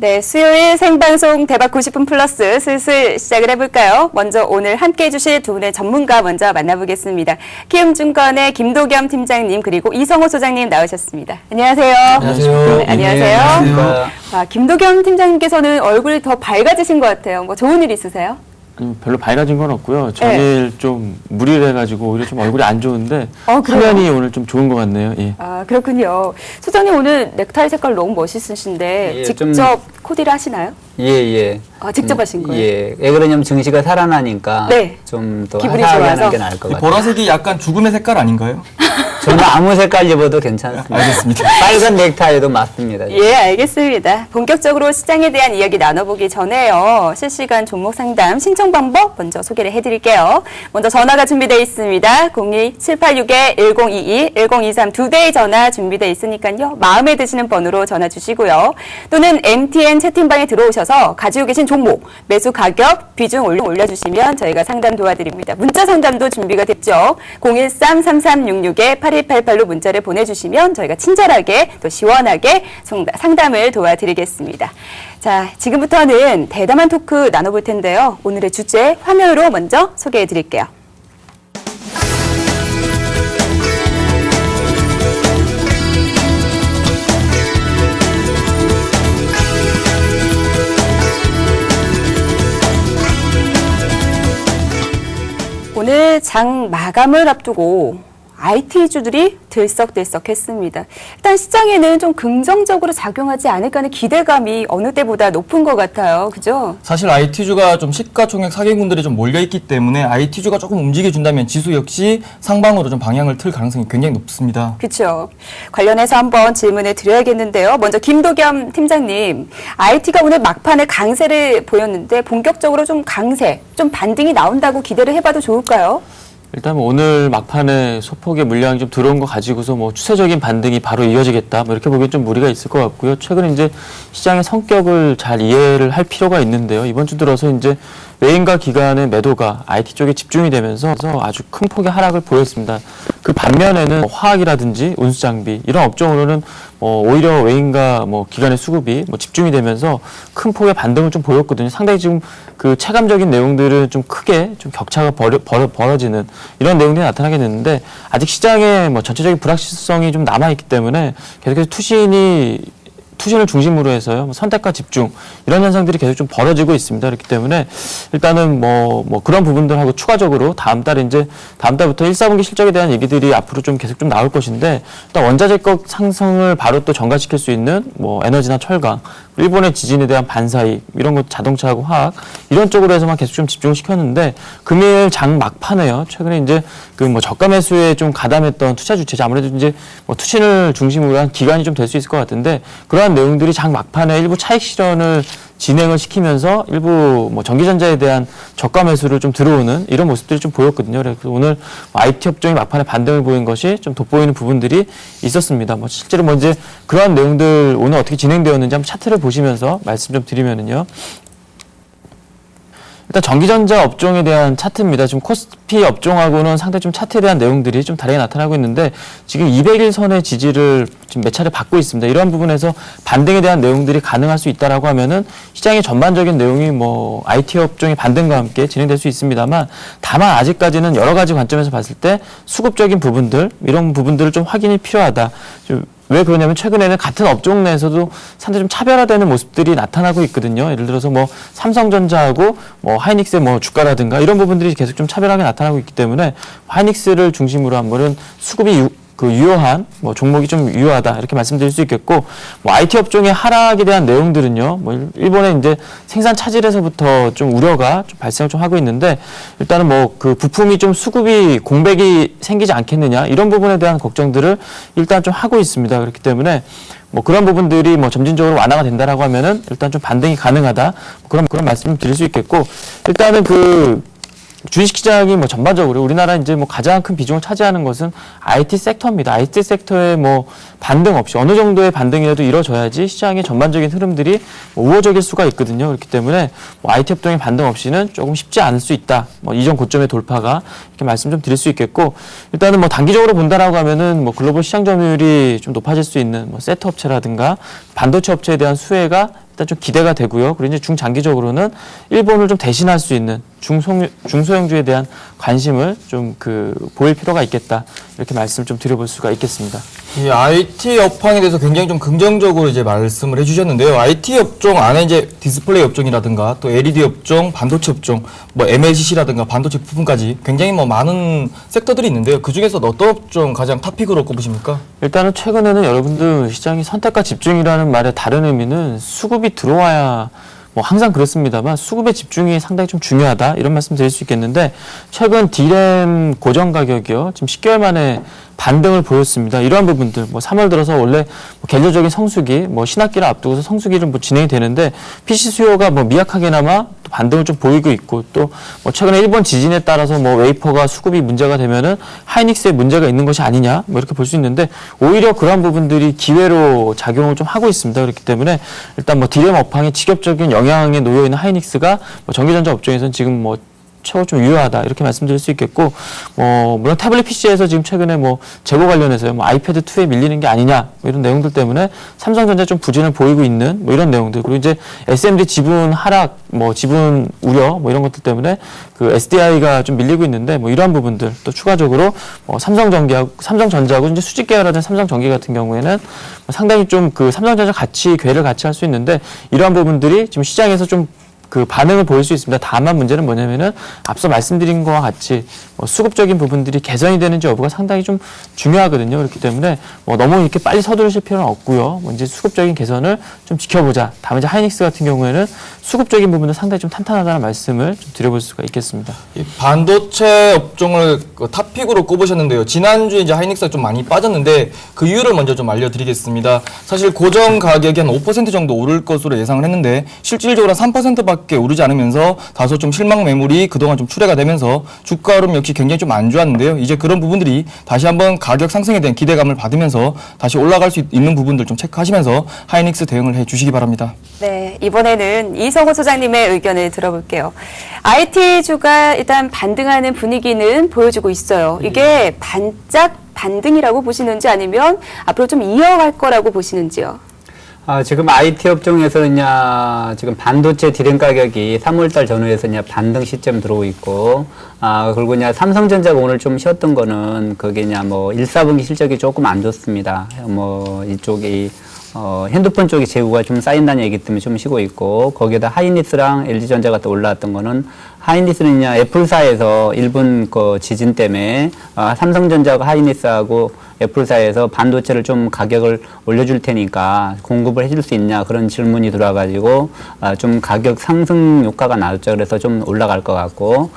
네, 수요일 생방송 대박 90분 플러스 슬슬 시작을 해볼까요? 먼저 오늘 함께해 주실 두 분의 전문가 먼저 만나보겠습니다. 키움증권의 김도겸 팀장님 그리고 이성호 소장님 나오셨습니다. 안녕하세요. 안녕하세요. 네, 안녕하세요. 네, 안녕하세요. 김도겸 팀장님께서는 얼굴이 더 밝아지신 것 같아요. 뭐 좋은 일 있으세요? 별로 밝아진 건 없고요. 전일 좀 무리를 해가지고 오히려 좀 얼굴이 안 좋은데 화면이 오늘 좀 좋은 것 같네요. 예. 아, 그렇군요. 소장님 오늘 넥타이 색깔 너무 멋있으신데 예, 직접 코디를 하시나요? 예. 아, 직접 하신 거예요? 예. 왜 그러냐면 정시가 살아나니까 네. 좀 더 기분이 화사하게 좋아서? 하는 게 나을 것 같아요. 보라색이 약간 죽음의 색깔 아닌가요? 저는 아무 색깔 입어도 괜찮습니다. 알겠습니다. 빨간 넥타이도 맞습니다. 예, 알겠습니다. 본격적으로 시장에 대한 이야기 나눠보기 전에요. 실시간 종목 상담 신청 방법 먼저 소개를 해드릴게요. 먼저 전화가 준비되어 있습니다. 02786-1022, 1023 두 대의 전화 준비되어 있으니까요. 마음에 드시는 번호로 전화 주시고요. 또는 MTN 채팅방에 들어오셔서 가지고 계신 종목, 매수 가격, 비중 올려주시면 저희가 상담 도와드립니다. 문자 상담도 준비가 됐죠. 013-3366-8188로 문자를 보내주시면 저희가 친절하게 또 시원하게 상담을 도와드리겠습니다. 자, 지금부터는 대담한 토크 나눠볼 텐데요. 오늘의 주제 화면으로 먼저 소개해 드릴게요. 오늘 장 마감을 앞두고 IT주들이 들썩들썩했습니다. 일단 시장에는 좀 긍정적으로 작용하지 않을까 하는 기대감이 어느 때보다 높은 것 같아요. 그죠? 사실 IT주가 좀 시가총액 사기군들이 좀 몰려있기 때문에 IT주가 조금 움직여준다면 지수 역시 상방으로 좀 방향을 틀 가능성이 굉장히 높습니다. 그렇죠. 관련해서 한번 질문을 드려야겠는데요. 먼저 김도겸 팀장님, IT가 오늘 막판에 강세를 보였는데 본격적으로 좀 강세, 좀 반등이 나온다고 기대를 해봐도 좋을까요? 일단 뭐 오늘 막판에 소폭의 물량이 좀 들어온 거 가지고서 뭐 추세적인 반등이 바로 이어지겠다. 뭐 이렇게 보기엔 좀 무리가 있을 것 같고요. 최근에 이제 시장의 성격을 잘 이해를 할 필요가 있는데요. 이번 주 들어서 이제 외인과 기관의 매도가 IT 쪽에 집중이 되면서 아주 큰 폭의 하락을 보였습니다. 그 반면에는 화학이라든지 운수장비 이런 업종으로는 오히려 외인과 기관의 수급이 집중이 되면서 큰 폭의 반등을 좀 보였거든요. 상당히 지금 그 체감적인 내용들은 좀 크게 좀 격차가 벌어지는 이런 내용들이 나타나게 됐는데 아직 시장에 전체적인 불확실성이 좀 남아있기 때문에 계속해서 투신을 중심으로 해서요. 선택과 집중 이런 현상들이 계속 좀 벌어지고 있습니다. 그렇기 때문에 일단은 그런 부분들하고 추가적으로 다음 달부터 1, 4분기 실적에 대한 얘기들이 앞으로 좀 계속 좀 나올 것인데 일단 원자재값 상승을 바로 또 전가시킬 수 있는 에너지나 철강, 일본의 지진에 대한 반사익 이런 것 자동차하고 화학 이런 쪽으로 해서만 계속 좀 집중을 시켰는데 금일 장 막판에요. 최근에 이제 그 저가 매수에 좀 가담했던 투자 주체자 아무래도 이제 투신을 중심으로 한 기관이 좀 될 수 있을 것 같은데 그러한 내용들이 장 막판에 일부 차익 실현을 진행을 시키면서 일부 전기전자에 대한 저가 매수를 좀 들어오는 이런 모습들이 좀 보였거든요. 그래서 오늘 IT 업종이 막판에 반등을 보인 것이 좀 돋보이는 부분들이 있었습니다. 실제로 이제 그러한 내용들 오늘 어떻게 진행되었는지 한번 차트를 보시면서 말씀 좀 드리면은요. 일단 전기전자 업종에 대한 차트입니다. 지금 코스피 업종하고는 상당히 좀 차트에 대한 내용들이 좀 다르게 나타나고 있는데 지금 200일선의 지지를 지금 몇 차례 받고 있습니다. 이러한 부분에서 반등에 대한 내용들이 가능할 수 있다라고 하면은 시장의 전반적인 내용이 IT 업종의 반등과 함께 진행될 수 있습니다만 다만 아직까지는 여러 가지 관점에서 봤을 때 수급적인 부분들 이런 부분들을 좀 확인이 필요하다. 왜 그러냐면 최근에는 같은 업종 내에서도 상당히 좀 차별화되는 모습들이 나타나고 있거든요. 예를 들어서 삼성전자하고 하이닉스의 주가라든가 이런 부분들이 계속 좀 차별하게 나타나고 있기 때문에 하이닉스를 중심으로 한 거는 수급이 유효한 종목이 좀 유효하다 이렇게 말씀드릴 수 있겠고 IT 업종의 하락에 대한 내용들은요. 일본의 이제 생산 차질에서부터 좀 우려가 좀 발생을 좀 하고 있는데 일단은 그 부품이 좀 수급이 공백이 생기지 않겠느냐 이런 부분에 대한 걱정들을 일단 좀 하고 있습니다. 그렇기 때문에 그런 부분들이 점진적으로 완화가 된다라고 하면은 일단 좀 반등이 가능하다 그런 말씀을 드릴 수 있겠고 일단은 주식시장이 전반적으로 우리나라 이제 가장 큰 비중을 차지하는 것은 IT 섹터입니다. IT 섹터에 반등 없이 어느 정도의 반등이라도 이루어져야지 시장의 전반적인 흐름들이 우호적일 수가 있거든요. 그렇기 때문에 IT 업종의 반등 없이는 조금 쉽지 않을 수 있다. 이전 고점의 돌파가 이렇게 말씀 좀 드릴 수 있겠고 일단은 단기적으로 본다라고 하면은 글로벌 시장 점유율이 좀 높아질 수 있는 세트 업체라든가 반도체 업체에 대한 수혜가 일단 좀 기대가 되고요. 그리고 이제 중장기적으로는 일본을 좀 대신할 수 있는 중소형주에 대한 관심을 좀 보일 필요가 있겠다. 이렇게 말씀을 좀 드려볼 수가 있겠습니다. 이 IT 업황에 대해서 굉장히 좀 긍정적으로 이제 말씀을 해주셨는데요. IT 업종 안에 이제 디스플레이 업종이라든가 또 LED 업종, 반도체 업종, 뭐 MLCC라든가 반도체 부품까지 굉장히 뭐 많은 섹터들이 있는데요. 그 중에서 어떤 업종 가장 탑픽으로 꼽으십니까? 일단은 최근에는 여러분들 시장이 선택과 집중이라는 말의 다른 의미는 수급이 들어와야 뭐 항상 그렇습니다만 수급의 집중이 상당히 좀 중요하다 이런 말씀 드릴 수 있겠는데 최근 D램 고정 가격이요 지금 10개월 만에 반등을 보였습니다. 이러한 부분들 뭐 3월 들어서 원래 뭐 계절적인 성수기 뭐 신학기를 앞두고서 성수기를 뭐 진행이 되는데 PC 수요가 뭐 미약하게나마 또 반등을 좀 보이고 있고 또 뭐 최근에 일본 지진에 따라서 뭐 웨이퍼가 수급이 문제가 되면은 하이닉스에 문제가 있는 것이 아니냐 뭐 이렇게 볼 수 있는데 오히려 그러한 부분들이 기회로 작용을 좀 하고 있습니다. 그렇기 때문에 일단 뭐 D램 업황에 직접적인 영향에 놓여 있는 하이닉스가 뭐 전기전자 업종에서는 지금 뭐 최고 좀 유효하다 이렇게 말씀드릴 수 있겠고 물론 태블릿 PC에서 지금 최근에 뭐 재고 관련해서요 뭐 아이패드 2에 밀리는 게 아니냐 뭐 이런 내용들 때문에 삼성전자 좀 부진을 보이고 있는 뭐 이런 내용들 그리고 이제 SMD 지분 하락 뭐 지분 우려 뭐 이런 것들 때문에 그 SDI가 좀 밀리고 있는데 뭐 이러한 부분들 또 추가적으로 삼성전자하고 이제 수직 계열화된 삼성전기 같은 경우에는 상당히 좀 삼성전자 괴를 같이 할 수 있는데 이러한 부분들이 지금 시장에서 좀 반응을 보일 수 있습니다. 다만 문제는 뭐냐면은 앞서 말씀드린 것과 같이 수급적인 부분들이 개선이 되는지 여부가 상당히 좀 중요하거든요. 그렇기 때문에 너무 이렇게 빨리 서두르실 필요는 없고요. 이제 수급적인 개선을 좀 지켜보자. 다음에 이제 하이닉스 같은 경우에는 수급적인 부분은 상당히 좀 탄탄하다는 말씀을 좀 드려볼 수가 있겠습니다. 이 반도체 업종을 탑픽으로 꼽으셨는데요. 지난주에 이제 하이닉스가 좀 많이 빠졌는데 그 이유를 먼저 좀 알려드리겠습니다. 사실 고정 가격이 한 5% 정도 오를 것으로 예상을 했는데 실질적으로 한 3%밖에 오르지 않으면서 다소 좀 실망 매물이 그동안 좀 출회가 되면서 주가 흐름 역시 굉장히 좀 안 좋았는데요. 이제 그런 부분들이 다시 한번 가격 상승에 대한 기대감을 받으면서 다시 올라갈 수 있는 부분들 좀 체크하시면서 하이닉스 대응을 해 주시기 바랍니다. 네, 이번에는 이성호 소장님의 의견을 들어볼게요. IT주가 일단 반등하는 분위기는 보여주고 있어요. 이게 반짝 반등이라고 보시는지 아니면 앞으로 좀 이어갈 거라고 보시는지요? 지금 IT 업종에서는요, 지금 반도체 D램 가격이 3월달 전후에서 반등 시점 들어오고 있고, 그리고 삼성전자가 오늘 좀 쉬었던 거는 그게 뭐 1사분기 실적이 조금 안 좋습니다. 뭐 이쪽이 핸드폰 쪽에 재고가 좀 쌓인다는 얘기 때문에 좀 쉬고 있고, 거기에다 하이닉스랑 LG전자가 또 올라왔던 거는 하이닉스는 애플사에서 일본 지진 때문에 삼성전자하고 하이닉스하고 애플사에서 반도체를 좀 가격을 올려줄 테니까 공급을 해줄 수 있냐 그런 질문이 들어와가지고 좀 가격 상승 효과가 나왔죠. 그래서 좀 올라갈 것 같고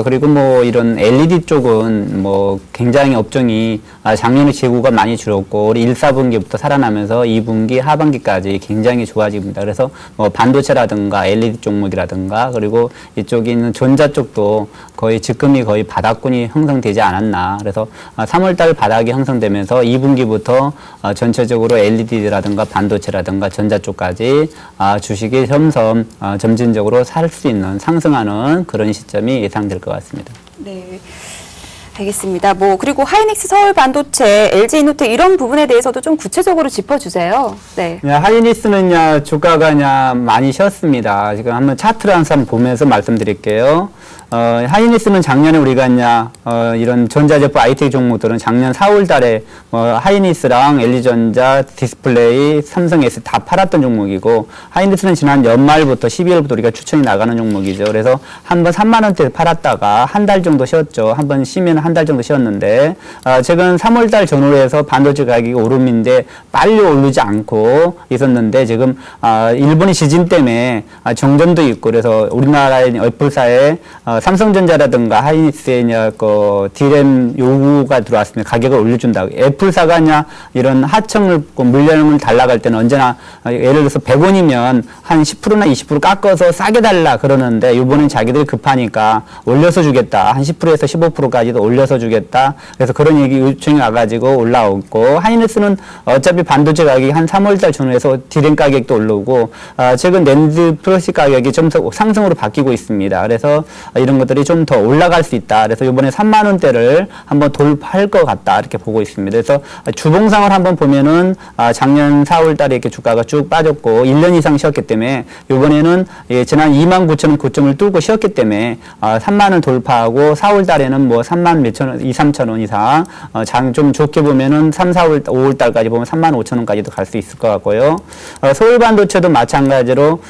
그리고 뭐 이런 LED 쪽은 뭐 굉장히 업종이 작년에 재고가 많이 줄었고 우리 1, 4분기부터 살아나면서 2분기 하반기까지 굉장히 좋아집니다. 그래서 뭐 반도체라든가 LED 종목이라든가 그리고 이쪽에 있는 전자 쪽도 거의 지금이 거의 바닥권이 형성되지 않았나. 그래서 3월달 바닥이 형성되면서 2분기부터 전체적으로 LED라든가 반도체라든가 전자 쪽까지 주식이 점진적으로 살 수 있는 상승하는 그런 시점이 예상될 것 같습니다. 네. 알겠습니다. 그리고 하이닉스 서울반도체, LG이노텍 이런 부분에 대해서도 좀 구체적으로 짚어주세요. 네. 하이닉스는 주가가 많이 쉬었습니다. 지금 한번 차트를 항상 보면서 말씀드릴게요. 하이닉스는 작년에 우리가 이런 전자제품 IT 종목들은 작년 4월 달에 하이닉스랑 LG전자, 디스플레이, 삼성S 다 팔았던 종목이고 하이닉스는 지난 연말부터 12월부터 우리가 추천이 나가는 종목이죠. 그래서 한번 3만 원대 팔았다가 한 달 정도 쉬었죠. 한번 쉬면 한 달 정도 쉬었는데 최근 3월 달 전후로 해서 반도체 가격이 오름인데 빨리 오르지 않고 있었는데 지금 일본의 지진 때문에 정전도 있고 그래서 우리나라의 애플사에 삼성전자라든가 하이닉스에 D램 요구가 들어왔습니다. 가격을 올려준다고. 애플사가 이런 하청을 물량을 달라갈 때는 언제나 예를 들어서 100원이면 한 10%나 20% 깎아서 싸게 달라 그러는데 이번엔 자기들이 급하니까 올려서 주겠다. 한 10%에서 15%까지도 올려 올려서 주겠다. 그래서 그런 얘기 요청이 와가지고 올라오고, 하이닉스는 어차피 반도체 가격이 한 3월달 전후해서 디램 가격도 올라오고, 최근 낸드 프로시 가격이 좀 더 상승으로 바뀌고 있습니다. 그래서 이런 것들이 좀 더 올라갈 수 있다. 그래서 이번에 3만 원대를 한번 돌파할 것 같다. 이렇게 보고 있습니다. 그래서 주봉상을 한번 보면은 작년 4월달에 이렇게 주가가 쭉 빠졌고 1년 이상 쉬었기 때문에 이번에는 지난 29,000원 고점을 뚫고 쉬었기 때문에 3만 원 돌파하고 4월달에는 뭐 3만 몇천 원, 2, 3천 원 이상 좀 좋게 보면은 3, 4월, 5월달까지 보면 3만 5천 원까지도 갈 수 있을 것 같고요. 서울 반도체도 마찬가지로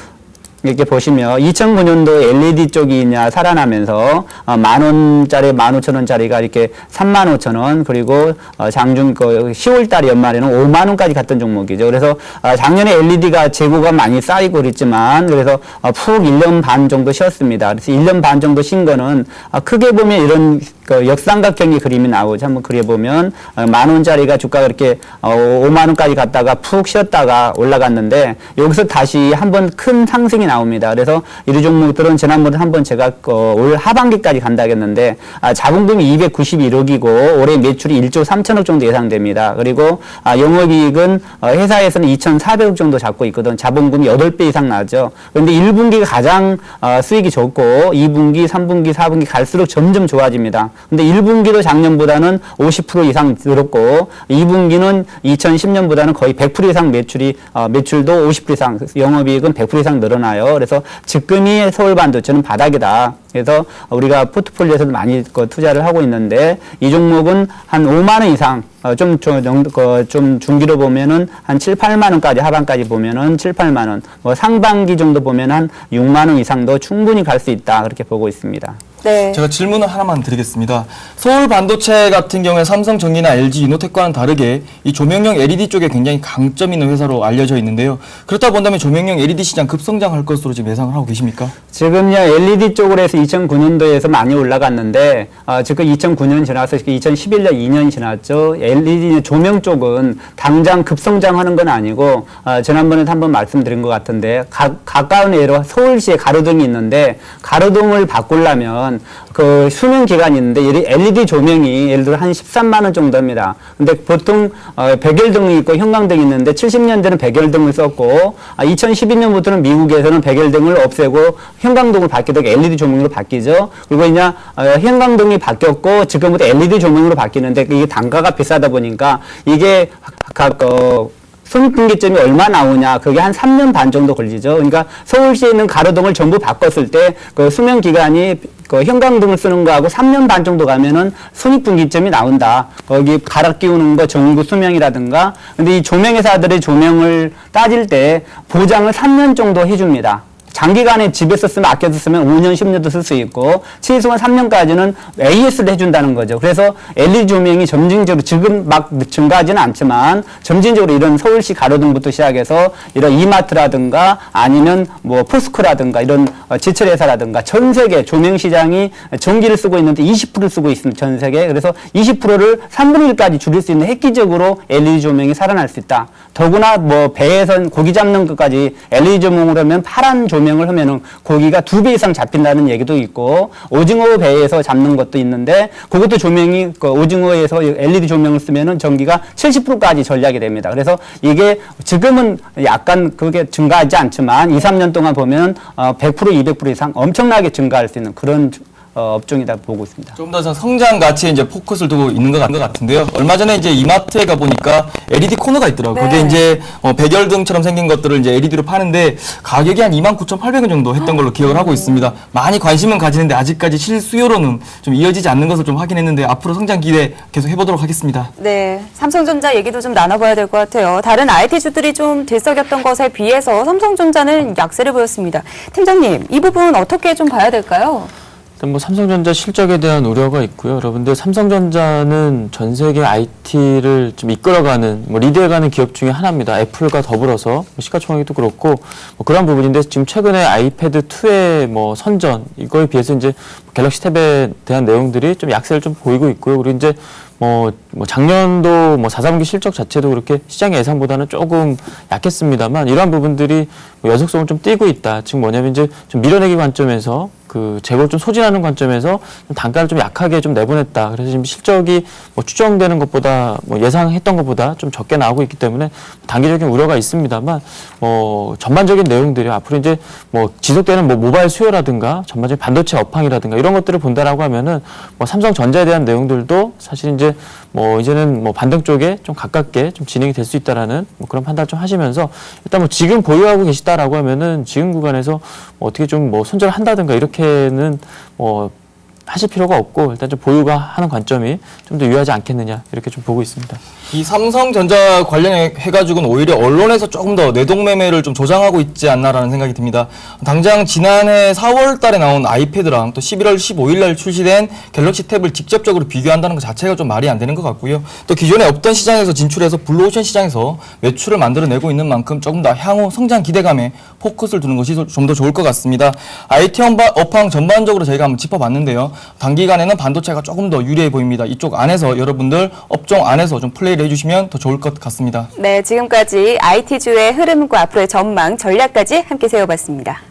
이렇게 보시면 2009년도 LED 쪽이 살아나면서 10,000원짜리, 15,000원짜리가 이렇게 35,000원, 그리고 장중 10월달 연말에는 5만 원까지 갔던 종목이죠. 그래서 작년에 LED가 재고가 많이 쌓이고 그랬지만 그래서 푹 1년 반 정도 쉬었습니다. 그래서 1년 반 정도 쉰 거는 크게 보면 이런 역삼각형의 그림이 나오죠. 한번 그려보면 10,000원짜리가 주가가 이렇게 5만 원까지 갔다가 푹 쉬었다가 올라갔는데 여기서 다시 한번 큰 상승이 나옵니다. 그래서 이 종목들은 지난번에 한번 제가 올 하반기까지 간다 했는데 자본금이 291억이고 올해 매출이 1조 3천억 정도 예상됩니다. 그리고 영업이익은 회사에서는 2,400억 정도 잡고 있거든. 자본금이 8배 이상 나죠. 그런데 1분기가 가장 수익이 좋고 2분기, 3분기, 4분기 갈수록 점점 좋아집니다. 근데 1분기도 작년보다는 50% 이상 늘었고 2분기는 2010년보다는 거의 100% 이상 매출도 50% 이상, 영업이익은 100% 이상 늘어나요. 그래서 지금이 서울 반도체는 바닥이다. 그래서 우리가 포트폴리오에서도 많이 투자를 하고 있는데 이 종목은 한 5만 원 이상 좀 중기로 보면은 한 7, 8만 원까지 하반까지 보면은 7, 8만 원, 뭐 상반기 정도 보면 한 6만 원 이상도 충분히 갈 수 있다. 그렇게 보고 있습니다. 네. 제가 질문을 하나만 드리겠습니다. 서울 반도체 같은 경우에 삼성전기나 LG 이노텍과는 다르게 이 조명용 LED 쪽에 굉장히 강점 있는 회사로 알려져 있는데요. 그렇다 본다면 조명용 LED 시장 급성장할 것으로 지금 예상을 하고 계십니까? 지금요 LED 쪽으로 해서 2009년도에서 많이 올라갔는데 지금 2009년 지나서 2011년 2년이 지났죠. LED 조명 쪽은 당장 급성장하는 건 아니고 지난번에도 한번 말씀드린 것 같은데 가까운 예로 서울시에 가로등이 있는데 가로등을 바꾸려면 그 수명 기간이 있는데 LED 조명이 예를 들어 한 13만 원 정도입니다. 근데 보통 백열등이 있고 형광등이 있는데 70년대는 백열등을 썼고 2012년부터는 미국에서는 백열등을 없애고 형광등을 바뀌도록 LED 조명으로 바뀌죠. 그리고 이제 형광등이 바뀌었고 지금부터 LED 조명으로 바뀌는데 이게 단가가 비싸다 보니까 이게 손익분기점이 얼마 나오냐, 그게 한 3년 반 정도 걸리죠. 그러니까 서울시에 있는 가로등을 전부 바꿨을 때 그 수명 기간이 그 형광등을 쓰는 거하고 3년 반 정도 가면은 손익분기점이 나온다. 거기 갈아 끼우는 거 전구 수명이라든가. 근데 이 조명회사들의 조명을 따질 때 보장을 3년 정도 해줍니다. 장기간에 집에서 쓰면 아껴서 쓰면 5년, 10년도 쓸 수 있고 최소한 3년까지는 AS를 해준다는 거죠. 그래서 LED 조명이 점진적으로 지금 막 증가하지는 않지만 점진적으로 이런 서울시 가로등부터 시작해서 이런 이마트라든가 아니면 뭐 포스코라든가 이런 지철회사라든가 전 세계 조명 시장이 전기를 쓰고 있는데 20%를 쓰고 있습니다. 전 세계. 그래서 20%를 3분의 1까지 줄일 수 있는 획기적으로 LED 조명이 살아날 수 있다. 더구나 뭐 배에서 고기 잡는 것까지 LED 조명으로 하면 파란 조명을 하면은 고기가 2배 이상 잡힌다는 얘기도 있고 오징어 배에서 잡는 것도 있는데 그것도 조명이 오징어에서 LED 조명을 쓰면은 전기가 70%까지 절약이 됩니다. 그래서 이게 지금은 약간 그게 증가하지 않지만 2, 3년 동안 보면 100%, 200% 이상 엄청나게 증가할 수 있는 그런 업종이다 보고 있습니다. 좀 더 성장 가치에 이제 포커스를 두고 있는 것 같은데요. 얼마 전에 이제 이마트에 가 보니까 LED 코너가 있더라고요. 네. 그게 이제 백열등처럼 생긴 것들을 이제 LED로 파는데 가격이 한 29,800원 정도 했던 걸로 기억을 하고 있습니다. 많이 관심은 가지는데 아직까지 실수요로는 좀 이어지지 않는 것을 좀 확인했는데 앞으로 성장 기대 계속 해보도록 하겠습니다. 네, 삼성전자 얘기도 좀 나눠봐야 될 것 같아요. 다른 IT주들이 좀 들썩였던 것에 비해서 삼성전자는 약세를 보였습니다. 팀장님, 이 부분 어떻게 좀 봐야 될까요? 일단 뭐 삼성전자 실적에 대한 우려가 있고요. 여러분들 삼성전자는 전 세계 IT를 좀 이끌어가는 리드해가는 기업 중에 하나입니다. 애플과 더불어서 뭐 시가총액도 그렇고 뭐 그런 부분인데 지금 최근에 아이패드 2의 뭐 선전 이거에 비해서 이제 갤럭시 탭에 대한 내용들이 좀 약세를 좀 보이고 있고요. 그리고 이제 뭐 작년도 4, 3분기 실적 자체도 그렇게 시장의 예상보다는 조금 약했습니다만 이러한 부분들이 연속성을 좀 띄고 있다. 즉 뭐냐면 이제 좀 밀어내기 관점에서 그 재고를 좀 소진하는 관점에서 좀 단가를 좀 약하게 좀 내보냈다. 그래서 지금 실적이 뭐 추정되는 것보다 뭐 예상했던 것보다 좀 적게 나오고 있기 때문에 단기적인 우려가 있습니다만 전반적인 내용들이 앞으로 이제 뭐 지속되는 뭐 모바일 수요라든가 전반적인 반도체 업황이라든가 이런 것들을 본다라고 하면은 뭐 삼성전자에 대한 내용들도 사실 이제 뭐 이제는 뭐 반등 쪽에 좀 가깝게 좀 진행이 될 수 있다라는 뭐 그런 판단을 좀 하시면서 일단 뭐 지금 보유하고 계시다라고 하면은 지금 구간에서 뭐 어떻게 좀 뭐 손절을 한다든가 이렇게는 뭐 하실 필요가 없고 일단 좀 보유가 하는 관점이 좀 더 유효하지 않겠느냐 이렇게 좀 보고 있습니다. 이 삼성전자 관련해가지고는 오히려 언론에서 조금 더 내동매매를 좀 조장하고 있지 않나라는 생각이 듭니다. 당장 지난해 4월 달에 나온 아이패드랑 또 11월 15일 날 출시된 갤럭시 탭을 직접적으로 비교한다는 것 자체가 좀 말이 안 되는 것 같고요. 또 기존에 없던 시장에서 진출해서 블루오션 시장에서 매출을 만들어내고 있는 만큼 조금 더 향후 성장 기대감에 포커스를 두는 것이 좀 더 좋을 것 같습니다. IT 업황 전반적으로 저희가 한번 짚어봤는데요. 단기간에는 반도체가 조금 더 유리해 보입니다. 이쪽 안에서 여러분들 업종 안에서 좀 플레이를 해주시면 더 좋을 것 같습니다. 네, 지금까지 IT주의 흐름과 앞으로의 전망, 전략까지 함께 세워봤습니다.